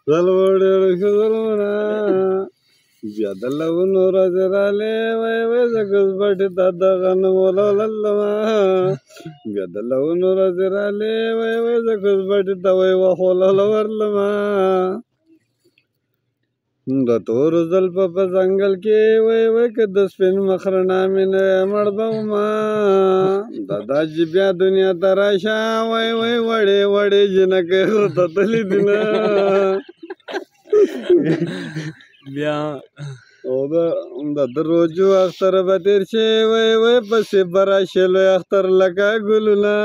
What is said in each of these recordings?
زلوړې زلونه بیا د لونو ورځ راغلې وای وای زه ګزبټې ته د غنمو لوللمه بیا د لونو ورځ راغلې وای وای زه ګزبټې ته وای وخولل ورلمه د تورو زلفو په ځنګل کې وای وای که د سپین مخ رڼا مې نه مړ به ومه دادا چې بیا دنیا ته راشه وای وای وړې وړې جنکۍ خو ته تللي دي نه بیا او د روجو اختر به تېر شي وای وای پسې به راشي لوی اختر لکه ګلونه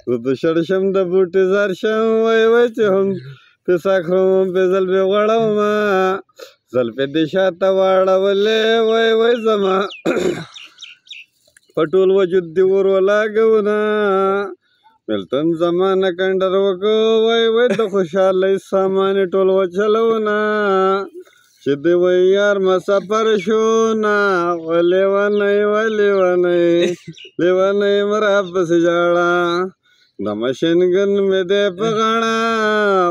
زه د شړشم د بوټي زار شم وای وای چې هم پې ساکړم پې زلفې غوړومه زلفې دې شاته واړولې وای وای زما په ټول وجود دې ور ولاګونه بېلتون زمانه کنډر وکړو وای وای د خوشحالۍ سامان یې ټول وچلونه چې دې وای یار مسافر شو نه لیونی و لیونی لیونی مرا پسې ژاړه د مشینګن مې دی په غاړه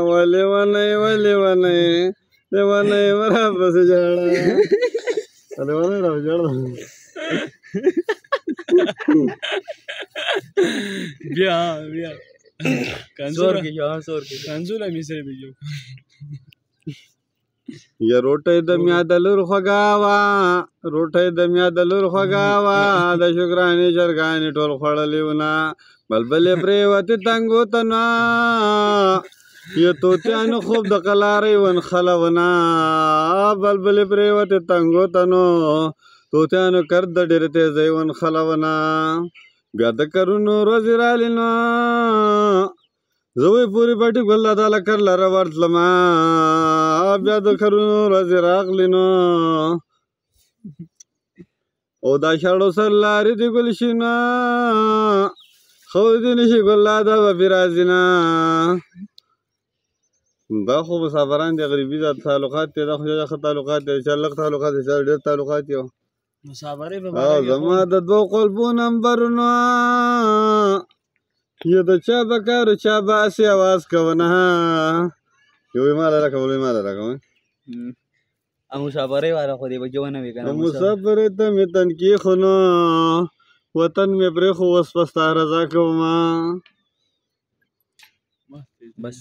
و لیونی و لیونی لیونی مرا پسې ژاړه لیونی را ژاړه بیا بیا کنزوله مې سره بجو یا روټۍ د میا د لور خوږه وه روټۍ د میا د لور خوږه وه د شکرانې چرګانې ټول خوړلې ونه بلبلې پرېوتې تنګو ته نه یا طوطیانو خوب د قلارۍ ونښلونه بلبلې پرېوتې تنګو ته نو طوطیانو کرد د ډېرې تېزۍ ونښلونه بیا د کرونو ورځې رالې نو زه وی پورې پټي ګل داله کر لره ورتلمه بیا د کرونو ورځې راغلې نو او دا شاړو سر لارې دې ګلشینه خو دې نشي ګله دا به پې راځي نه دا خو مسافران دي غریبي دا تعلقات دي دا خو ښه تعلقات دي چا لږ تعلقات دي چا ډېر تعلقات دي او زما د دوو قلبو نمبرونه یا د چا به کار و چا به هسې اواز کوه نه یو یې ماله راکوه بل یې ماله راکوه مسافرۍ والا خو دې به جو نه وي که نه مسافرۍ ته مې تن کېښو نو وطن مې پرېښو اوس په ستا رضا کومه بس